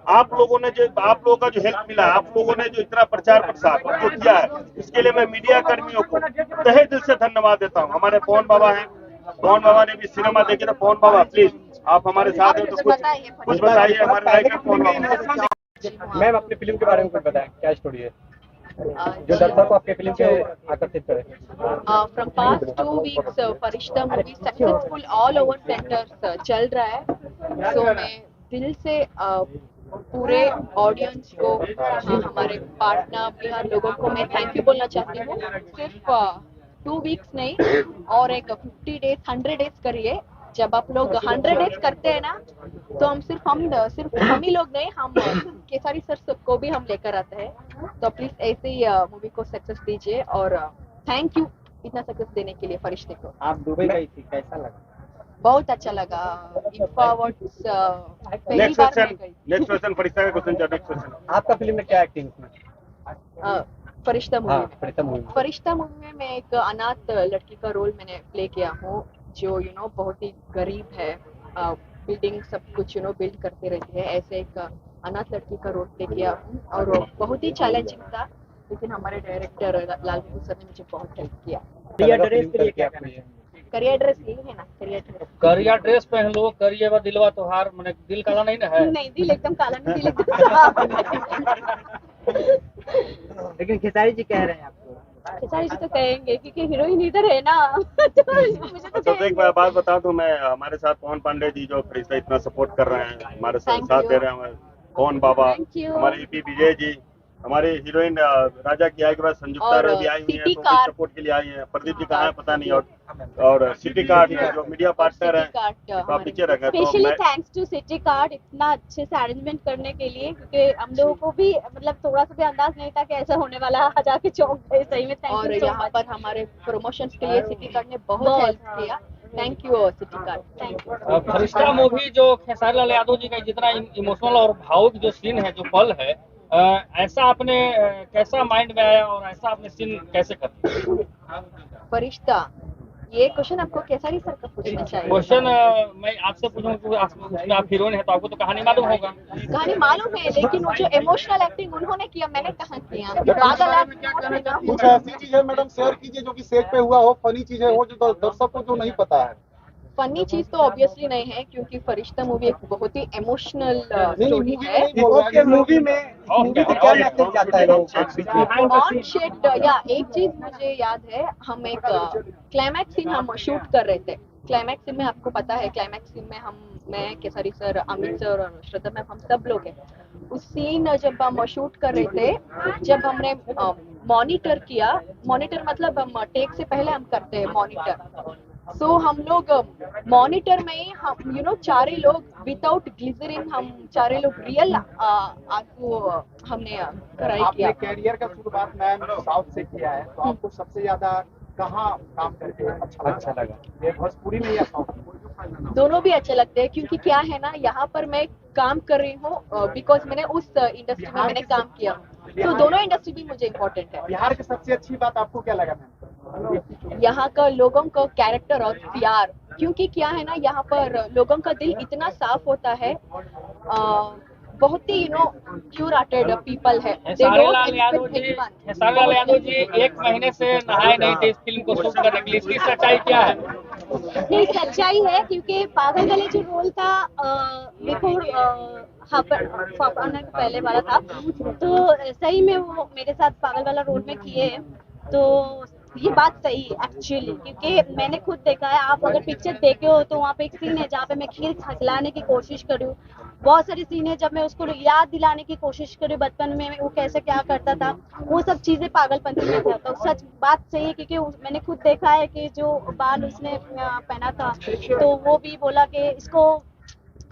आप लोगों का जो हेल्प मिला है, आप लोगों ने जो इतना प्रचार प्रसार जो किया है, इसके लिए मैं मीडिया कर्मियों को तहे दिल से धन्यवाद देता हूँ। हमारे पवन बाबा हैं, पवन बाबा ने भी सिनेमा देखी, तो पवन बाबा प्लीज आप हमारे साथ हैं, तो कुछ बताइए हमारे राइटर पवन बाबा। मैम अपनी फिल्म के बारे में कुछ बताएं, क्या स्टोरी है जो दर्शक को आपके फिल्म से आकर्षित करे? From past 2 weeks, Firishta movie successful all over centres चल रहा है। तो मैं दिल से पूरे ऑडियंस को, हमारे पार्टनर बिहार लोगों को मैं थैंक यू बोलना चाहती हूँ। सिर्फ 2 वीक्स नहीं, और एक 50 डेज 100 डेज करिए। जब आप लोग 100 डेज करते हैं ना, तो सिर्फ हम ही लोग नहीं, हम केसारी सर को भी हम लेकर आते हैं। तो प्लीज ऐसे ही मूवी को सक्सेस दीजिए, और थैंक यू इतना सक्सेस देने के लिए फरिश्ते को। आप दुबई गई थी, कैसा लगा? बहुत अच्छा लगा। नेक्स्ट क्वेश्चन फरिश्ता का क्वेश्चन चल रहा है। आपका फिल्म में क्या एक्टिंग है? फरिश्ता मूवी में फरिश्ता मूवी में मैं एक अनाथ लड़की का रोल मैंने प्ले किया हूँ, जो बहुत ही गरीब है, बिल्डिंग सब कुछ बिल्ड करती रहती है। ऐसे एक अनाथ लड़की का रोल प्ले किया हूँ, और वो बहुत ही चैलेंजिंग था, लेकिन हमारे डायरेक्टर लाल बहादुर सर ने मुझे बहुत हेल्प किया। करियर ड्रेस के लिए क्या करना है? करियर ड्रेस यही है ना, करियर ड्रेस पहन लो, करिए व दिलवा तोहार, माने दिल काला नहीं ना है? नहीं, दिल एकदम काला नहीं, दिल एकदम साफ। लेकिन खेसारी जी कह रहे हैं आपको। खेसारी जी तो कहेंगे, क्योंकि हीरोइन इधर है ना। तो मुझे तो सबसे एक बात बता दूं, मैं हमारे साथ पवन पांडे जी, जो फरिश्ता इतना सपोर्ट कर रहे हैं, हमारे साथ दे रहे हैं, पवन बाबा, हमारे EP विजय जी, हमारे हीरोइन राजा की आई के बाद संयुक्ता रे भी आई हुई है, तो सपोर्ट के लिए आई है। प्रदीप जी कहाँ है पता नहीं, और सिटी कार्ड जो मीडिया पार्टनर है, तो आप पीछे रखे। Specially thanks to city card इतना अच्छे से अरेंजमेंट करने के लिए, क्योंकि हम लोगों को भी मतलब थोड़ा सा भी अंदाज नहीं था कि ऐसा होने वाला है। जाके चौंक गए सही में। Thank you. यहाँ पर हमारे प्रमोशंस के लिए सिटी कार्ड ने बहुत हेल्प किया। Thank you city card, thank you. Firishta movie जो खेसारी लाल यादव जी का जितना इमोशनल और भावुक जो सीन है, जो पल है, ऐसा आपने कैसा माइंड में आया और ऐसा आपने सीन कैसे कर? फरिश्ता, ये क्वेश्चन आपको केसारी सर का पूछना चाहिए। क्वेश्चन मैं आपसे पूछूं कि उसमें आप हीरोइन है, तो आपको तो कहानी मालूम होगा। कहानी मालूम है, लेकिन वो जो इमोशनल एक्टिंग उन्होंने किया, मैंने कहाँ किया। कुछ ऐसी चीजें मैडम शेयर कीजिए जो कि सेट पे हुआ हो, फनी चीजें हो, जो दर्शक को जो नहीं पता है। फनी चीज तो ऑब्वियसली नहीं है क्योंकि फरिश्ता मूवी एक बहुत ही इमोशनल स्टोरी है। ओके, मूवी में क्या मैसेज जाता है लोगों के बीच में? ऑन शेड या एक चीज मुझे याद है, हम एक क्लाइमैक्स सीन हम शूट कर रहे थे। क्लाइमैक्स सीन में आपको पता है, क्लाइमैक्स सीन में मैं केसरी सर, अमित सर और श्रद्धा मैम, हम सब लोग हैं। उस सीन जब हम शूट कर रहे थे, जब हमने मॉनिटर किया, मॉनिटर मतलब हम टेक से पहले हम करते हैं मॉनिटर। सो हम लोग मॉनिटर में ही हम चारे लोग विदाउट ग्लिसरीन, हम चारे लोग रियल आंसू हमने कराई किया। आपने कैरियर का शुरुआत मैम साउथ से किया है, तो आपको सबसे ज्यादा कहाँ काम करके अच्छा लगा? ये भोजपुरी में या साउथ में? दोनों भी अच्छे लगते हैं क्योंकि क्या है ना, यहाँ पर मैं काम कर रही हूँ बिकॉज मैंने उस इंडस्ट्री में मैंने काम किया, तो दोनों इंडस्ट्री भी मुझे इम्पोर्टेंट है। बिहार की सबसे अच्छी बात आपको क्या लगा मैम? यहाँ का लोगों का कैरेक्टर और प्यार, क्योंकि क्या है ना, यहाँ पर लोगों का दिल इतना साफ होता है, बहुत ही प्योर हार्टेड पीपल है। खेसारी लाल यादव जी 1 महीने से नहाए नहीं थे इस फिल्म को शूट करने के लिए, इसकी सच्चाई क्या है? नहीं, सच्चाई है क्योंकि पागल गले जो रोल था बिफोर आने के पहले वाला था, तो सही में वो मेरे साथ पागल वाला रोल में किए हैं, तो ये बात सही है एक्चुअली, क्योंकि मैंने खुद देखा है। आप अगर पिक्चर देखे हो तो वहाँ पे एक सीन है जहाँ पे मैं खीर खिलाने की कोशिश करी हूँ। बहुत सारी सीन है जब मैं उसको याद दिलाने की कोशिश करी बचपन में वो कैसे क्या करता था, वो सब चीजें पागलपंती में था। तो सच बात सही है क्योंकि मैंने खुद देखा है कि जो बाल उसने पहना था, तो वो भी बोला कि इसको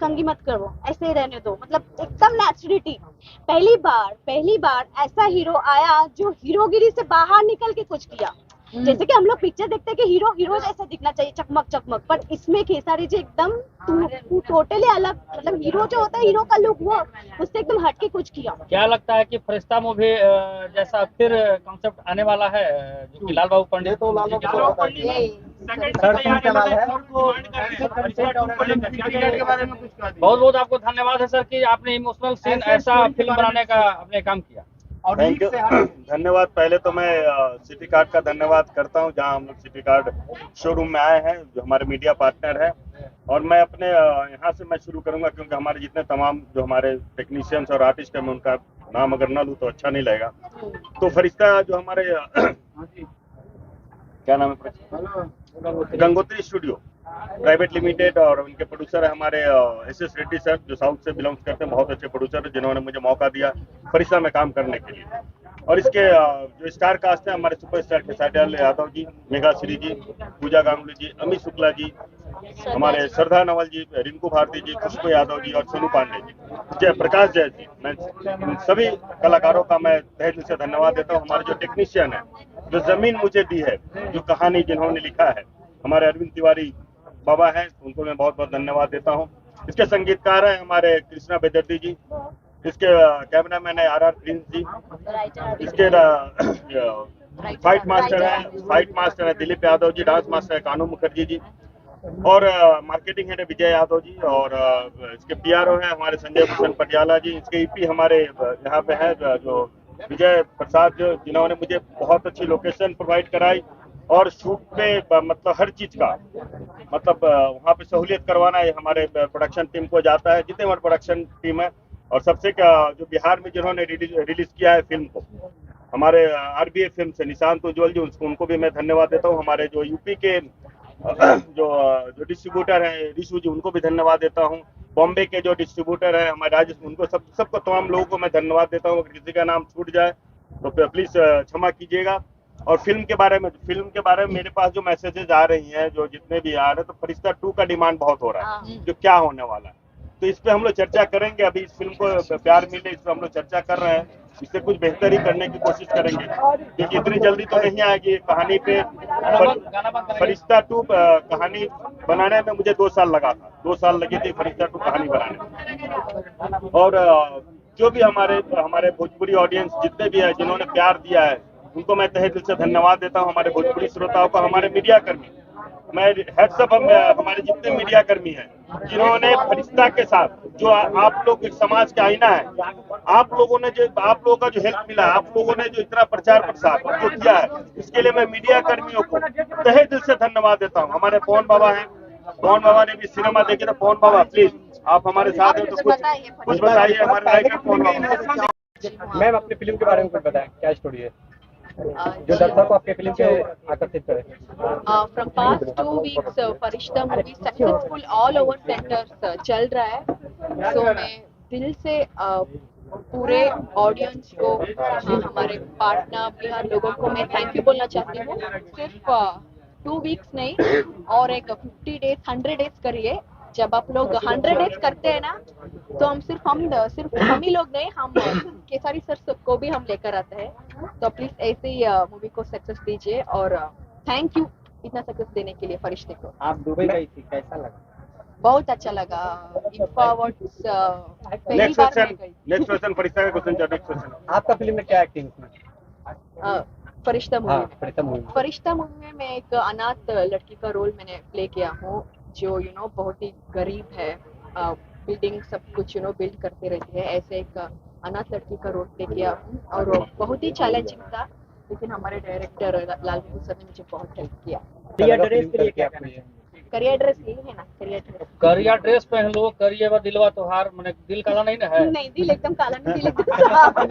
कंघी मत करो, ऐसे ही रहने दो, मतलब एकदम नेचुरलिटी। पहली बार ऐसा हीरो आया जो हीरोगिरी से बाहर निकल के कुछ किया। जैसे कि हम लोग पिक्चर देखते हैं कि हीरो जैसा दिखना चाहिए, चकमक, पर इसमें खेसारी जी एकदम टोटली अलग, मतलब हीरो जो होता है, हीरो का लुक वो उससे एकदम हटके कुछ किया। क्या लगता है कि फरिश्ता मूवी जैसा फिर कॉन्सेप्ट आने वाला है, जो कि लाल बाबू पंडित बहुत बहुत आपको धन्यवाद है सर कि आपने इमोशनल सीन ऐसा फिल्म बनाने का आपने काम किया। थैंक यू, धन्यवाद। पहले तो मैं सिटी कार्ड का धन्यवाद करता हूं, जहां हम लोग सिटी कार्ड शोरूम में आए हैं, जो हमारे मीडिया पार्टनर है। और मैं अपने यहाँ से मैं शुरू करूंगा क्योंकि हमारे जितने तमाम जो हमारे टेक्नीशियंस और आर्टिस्ट हैं, मैं उनका नाम अगर ना लूँ तो अच्छा नहीं लगेगा। तो फरिश्ता जो हमारे क्या नाम है, गंगोत्री स्टूडियो प्राइवेट लिमिटेड, और उनके प्रोड्यूसर है हमारे SS रेड्डी सर, जो साउथ से बिलोंग्स करते हैं, बहुत अच्छे प्रोड्यूसर है, जिन्होंने मुझे मौका दिया फरिश्ता में काम करने के लिए। और इसके जो स्टार कास्ट है, हमारे सुपरस्टार खेसारी लाल यादव जी, मेघा श्री जी, पूजा गांगुली जी, अमित शुक्ला जी, हमारे श्रद्धा नवल जी, रिंकू भारती जी, खुशबू यादव जी और सोनू पांडे जी, प्रकाश जय जी। मैं सभी कलाकारों का मैं तहे दिल से धन्यवाद देता हूँ। हमारे जो टेक्नीशियन है, जो जमीन मुझे दी है, जो कहानी जिन्होंने लिखा है, हमारे अरविंद तिवारी बाबा हैं, उनको मैं बहुत बहुत धन्यवाद देता हूँ। इसके संगीतकार हैं हमारे कृष्णा बेदर्दी जी, इसके कैमरामैन है RR प्रिंस जी, इसके फाइट मास्टर है दिलीप यादव जी, डांस मास्टर है कानू मुखर्जी जी, और मार्केटिंग हेड है विजय यादव जी, और इसके PRO है हमारे संजय भूषण पटियाला जी। इसके EP हमारे यहाँ पे है जो विजय प्रसाद, जिन्होंने मुझे बहुत अच्छी लोकेशन प्रोवाइड कराई और शूट पे मतलब हर चीज का मतलब वहाँ पे सहूलियत करवाना है हमारे प्रोडक्शन टीम को जाता है, जितने हमारे प्रोडक्शन टीम है। और सबसे जो बिहार में जिन्होंने रिलीज किया है फिल्म को, हमारे RBA फिल्म से निशांत उज्ज्वल जी, उनको भी मैं धन्यवाद देता हूँ। हमारे जो यूपी के जो डिस्ट्रीब्यूटर हैं रिशु जी, उनको भी धन्यवाद देता हूँ। बॉम्बे के जो डिस्ट्रीब्यूटर हैं हमारे राजेश, उनको सबको तमाम लोगों को मैं धन्यवाद देता हूँ। अगर किसी का नाम छूट जाए तो प्लीज क्षमा कीजिएगा। और फिल्म के बारे में मेरे पास जो मैसेजेस आ रही हैं, जो जितने भी आ रहे हैं, तो फरिश्ता 2 का डिमांड बहुत हो रहा है, जो क्या होने वाला है, तो इस पे हम लोग चर्चा करेंगे। अभी इस फिल्म को प्यार मिले, इस पे हम लोग चर्चा कर रहे हैं, इससे कुछ बेहतर ही करने की कोशिश करेंगे, क्योंकि इतनी जल्दी तो नहीं आएगी कहानी पे। फरिश्ता 2 कहानी बनाने में मुझे 2 साल लगा था, 2 साल लगी थी फरिश्ता 2 कहानी बनाने में। और जो भी हमारे भोजपुरी ऑडियंस जितने भी है, जिन्होंने प्यार दिया है, उनको मैं तहे दिल से धन्यवाद देता हूँ। हमारे भोजपुरी श्रोताओं को, हमारे मीडिया कर्मी, मैं हेड्सअप हमारे जितने मीडिया कर्मी हैं, जिन्होंने फरिश्ता के साथ, जो आप लोग एक समाज का आईना है, आप लोगों का जो हेल्प मिला, आप लोगों ने जो इतना प्रचार प्रसार जो किया है, इसके लिए मैं मीडिया कर्मियों को तहे दिल से धन्यवाद देता हूँ। हमारे पवन बाबा हैं, पवन बाबा ने भी सिनेमा देखी तो पवन बाबा प्लीज आप हमारे साथ हैं तो कुछ बताइए हमारे राइटर पवन बाबा। मैम अपनी फिल्म के बारे में कुछ बताएं, क्या स्टोरी है जो दर्शक को आपके फिल्म से आकर्षित करे? From past 2 weeks Firishta movie successful all over centres चल रहा है। सो मैं दिल से पूरे ऑडियंस को, हमारे पार्टनर बिहार लोगों को मैं थैंक यू बोलना चाहती हूँ। सिर्फ 2 वीक्स नहीं और एक 50 डेज 100 डेज करिए। जब आप लोग 100 डेज करते हैं ना तो हम सिर्फ हम ही लोग नहीं, हम केसारी सर को भी हम लेकर आते हैं। तो प्लीज ऐसे ही मूवी को सक्सेस दीजिए और थैंक यू इतना सक्सेस देने के लिए फरिश्ते को। आप दुबई गई थी, कैसा लगा? बहुत अच्छा लगा। इंफा अवार्ड्स पहली नेक्स्ट बार मैं क्वेश्चन फरिश्ता का क्वेश्चन चल नेक्स्ट क्वेश्चन। आपका फिल्म में क्या एक्टिंग उसमें? फरिश्ता मूवी में फरिश्ता मूवी मैं एक अनाथ लड़की का रोल मैंने प्ले किया हूँ, जो बहुत ही गरीब है, बिल्डिंग सब कुछ बिल्ड करते रहती है। ऐसे एक अनाथ लड़की का रोल प्ले किया हूँ और वो बहुत ही चैलेंजिंग था, लेकिन हमारे डायरेक्टर लाल बहादुर सर ने मुझे बहुत हेल्प किया। करियर ड्रेस के लिए क्या करना है? करियर ड्रेस यही है ना, करिया ड्रेस पहन लो, करिए व दिलवा तोहार, मैंने दिल काला नहीं ना है। नहीं, दिल एकदम काला नहीं, दिल एकदम साफ है।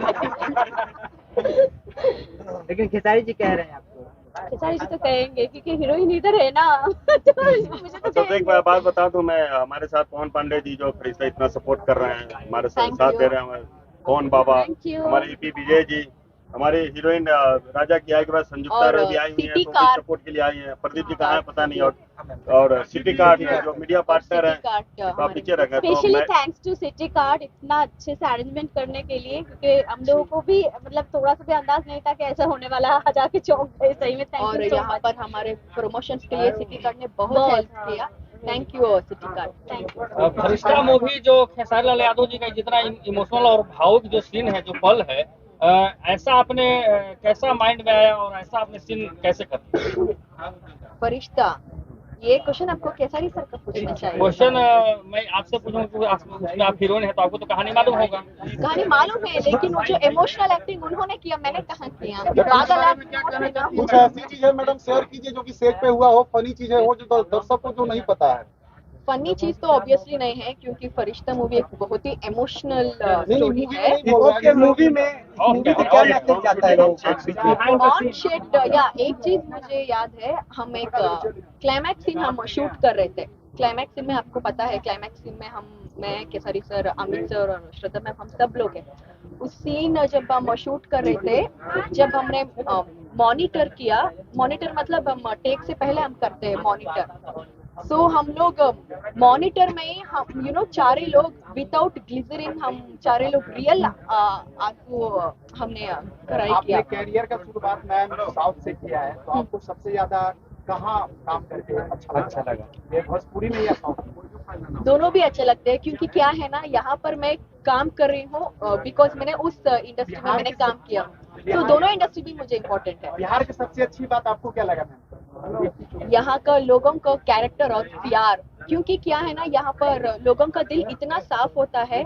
लेकिन खेसारी जी कह रहे हैं आपको। खेसारी जी तो कहेंगे क्योंकि हीरोइन इधर है ना। तो मुझे तो तो एक बात बता दूं, मैं हमारे साथ पवन पांडे जी जो फरिश्ता इतना सपोर्ट कर रहे हैं, हमारे Thank साथ you. दे रहे हैं, हमारे पवन बाबा, Thank you. हमारे ईपी विजय जी, हमारी हीरोइन राजा की आई के बाद संयुक्ता और रवि आई हुई है, सिटी तो कार्ड। सपोर्ट के लिए आई है। प्रदीप जी कहाँ है पता नहीं, और सिटी कार्ड जो मीडिया पार्टनर है तो आप पीछे रह गए। तो स्पेशली मैं थैंक्स टू सिटी कार्ड इतना अच्छे से अरेंजमेंट करने के लिए, क्योंकि हम लोगों को भी मतलब थोड़ा सा भी अंदाज नहीं था कि ऐसा होने वाला है। जाके चौंक गए सही में। थैंक और यू सो यहाँ मच। पर हमारे प्रमोशंस के लिए सिटी कार्ड ने बहुत हेल्प किया। Thank you city card, thank you. Firishta movie जो खेसारी लाल यादव जी का जितना इमोशनल और भावुक जो सीन है, जो पल है, ऐसा आपने कैसा माइंड में आया और ऐसा आपने सीन कैसे कर? फरिश्ता, ये क्वेश्चन आपको केसारी सर का पूछना चाहिए। क्वेश्चन मैं आपसे पूछूं कि उसमें आप हीरोइन है तो आपको तो कहानी मालूम होगा। कहानी मालूम है, लेकिन वो जो इमोशनल एक्टिंग उन्होंने किया, मैंने कहाँ किया। पागल आदमी कुछ ऐसी चीजें मैडम शेयर कीजिए जो कि सेट पे हुआ हो, फनी चीजें हो जो दर्शक को जो नहीं पता है। फनी चीज तो ऑब्वियसली नहीं है, क्योंकि फरिश्ता मूवी एक बहुत ही इमोशनल स्टोरी है। मूवी में क्या मैसेज जाता है लोगों को? ऑन शेड या एक चीज मुझे याद है, हम एक क्लाइमैक्स सीन हम शूट कर रहे थे। क्लाइमैक्स सीन में आपको पता है, क्लाइमैक्स सीन में मैं केसारी सर, अमित सर और श्रद्धा मैम, हम सब लोग हैं। उस सीन जब हम शूट कर रहे थे, जब हमने मॉनिटर किया, मॉनिटर मतलब हम टेक से पहले हम करते हैं मॉनिटर। सो हम लोग मॉनिटर में ही हम चारे लोग विदाउट ग्लिसरीन, हम चारे लोग रियल आंसू हमने कराई किया। आपने कैरियर का शुरुआत मैम साउथ से किया है, तो आपको सबसे ज्यादा कहाँ काम करके अच्छा लगा? ये भोजपुरी में या साउथ में? दोनों भी अच्छे लगते हैं, क्योंकि क्या है ना, यहाँ पर मैं काम कर रही हूँ बिकॉज मैंने उस इंडस्ट्री में मैंने काम किया, तो दोनों इंडस्ट्री भी मुझे इम्पोर्टेंट है। बिहार की सबसे अच्छी बात आपको क्या लगा मैम? यहाँ का लोगों का कैरेक्टर और प्यार, क्योंकि क्या है ना, यहाँ पर लोगों का दिल इतना साफ होता है,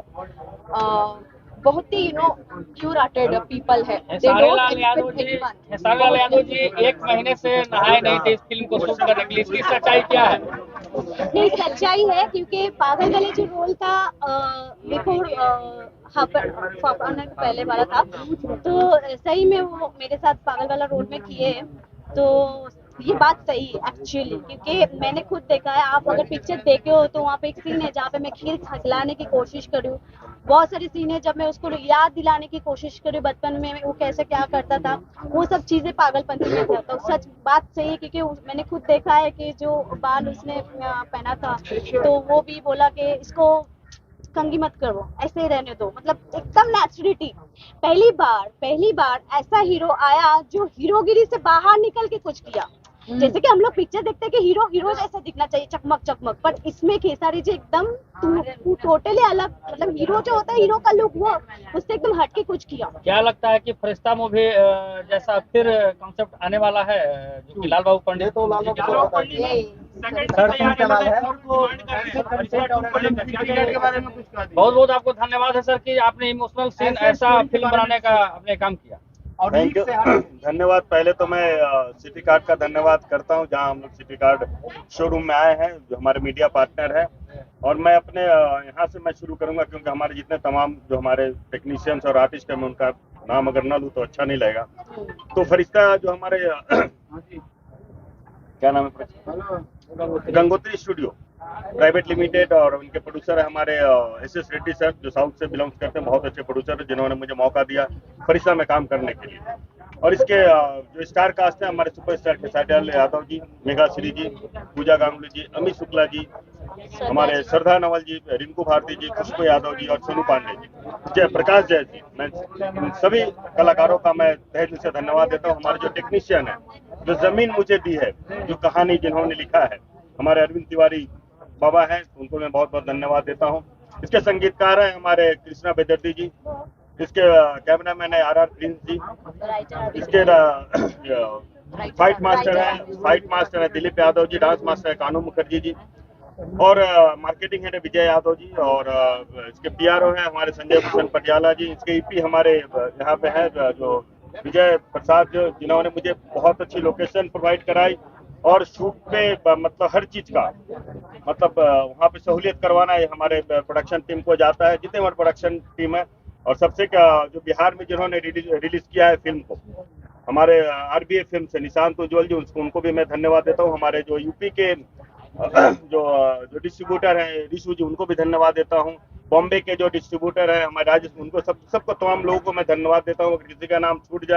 बहुत ही प्योर हार्टेड पीपल है। खेसारी लाल यादव जी 1 महीने से नहाए नहीं थे इस फिल्म को शूट करने के लिए, इसकी सच्चाई क्या है? नहीं, सच्चाई है, क्योंकि पागल वाले जो रोल था बिफोर पहले वाला था, तो सही में वो मेरे साथ पागल वाला रोल में किए हैं। तो ये बात सही है एक्चुअली, क्योंकि मैंने खुद देखा है। आप अगर पिक्चर देखे हो तो वहाँ पे एक सीन है जहाँ पे मैं खीर खिलाने की कोशिश करी हूँ। बहुत सारी सीन है जब मैं उसको याद दिलाने की कोशिश करी बचपन में वो कैसे क्या करता था, वो सब चीजें पागलपंती में था। तो सच बात सही है, क्योंकि मैंने खुद देखा है कि जो बाल उसने पहना था, तो वो भी बोला कि इसको कंघी मत करो, ऐसे ही रहने दो, मतलब एकदम नेचुरलिटी। पहली बार ऐसा हीरो आया जो हीरोगिरी से बाहर निकल के कुछ किया। जैसे कि हम लोग पिक्चर देखते हैं कि हीरो जैसा दिखना चाहिए, चकमक, पर इसमें खेसारी जी एकदम टोटली अलग, मतलब हीरो जो होता है, हीरो का लुक वो उससे एकदम हटके कुछ किया। क्या लगता है कि फरिश्ता मूवी जैसा फिर कॉन्सेप्ट आने वाला है, जो कि लाल बाबू पंडित तो लाल बाबू पंडित बहुत बहुत आपको धन्यवाद है सर कि आपने इमोशनल सीन ऐसा फिल्म बनाने का आपने काम किया। और थैंक यू लीक से हट धन्यवाद। पहले तो मैं सिटी कार्ड का धन्यवाद करता हूं, जहां हम लोग सिटी कार्ड शोरूम में आए हैं, जो हमारे मीडिया पार्टनर है। और मैं अपने यहाँ से मैं शुरू करूंगा, क्योंकि हमारे जितने तमाम जो हमारे टेक्नीशियंस और आर्टिस्ट हैं, मैं उनका नाम अगर ना लूँ तो अच्छा नहीं लगेगा। तो फरिश्ता जो हमारे क्या नाम है, गंगोत्री स्टूडियो प्राइवेट लिमिटेड, और उनके प्रोड्यूसर है हमारे एस रेड्डी सर, जो साउथ से बिलोंग्स करते हैं, बहुत अच्छे प्रोड्यूसर है, जिन्होंने मुझे मौका दिया फरिश्ता में काम करने के लिए। और इसके जो स्टार कास्ट है, हमारे सुपरस्टार खेसारी लाल यादव जी, मेघा श्री जी, पूजा गांगुली जी, अमित शुक्ला जी, हमारे श्रद्धा नवल जी, रिंकू भारती जी, खुशबू यादव जी और सोनू पांडे जी, जय प्रकाश जय जी। मैं इन सभी कलाकारों का मैं तहे दिल से धन्यवाद देता हूँ। हमारे जो टेक्नीशियन है, जो जमीन मुझे दी है, जो कहानी जिन्होंने लिखा है, हमारे अरविंद तिवारी बाबा हैं, उनको मैं बहुत बहुत धन्यवाद देता हूँ। इसके संगीतकार हैं हमारे कृष्णा बेदर्दी जी, इसके कैमरामैन है आर प्रिंस जी, इसके फाइट मास्टर है दिलीप यादव जी, डांस मास्टर है कानू मुखर्जी जी, और मार्केटिंग हेड है विजय यादव जी, और इसके पीआरओ हैं हमारे संजय भूषण पटियाला जी। इसके ईपी हमारे यहाँ पे है जो विजय प्रसाद, जिन्होंने मुझे बहुत अच्छी लोकेशन प्रोवाइड कराई, और शूट पे मतलब हर चीज का मतलब वहाँ पे सहूलियत करवाना है हमारे प्रोडक्शन टीम को जाता है, जितने हमारे प्रोडक्शन टीम है। और सबसे जो बिहार में जिन्होंने रिलीज किया है फिल्म को, हमारे आरबीए फिल्म से निशांत उज्ज्वल जी, उनको भी मैं धन्यवाद देता हूँ। हमारे जो यूपी के जो डिस्ट्रीब्यूटर हैं ऋषु जी, उनको भी धन्यवाद देता हूँ। बॉम्बे के जो डिस्ट्रीब्यूटर हैं हमारे राजेश, उनको सबको तमाम लोगों को मैं धन्यवाद देता हूँ। अगर किसी का नाम छूट जाए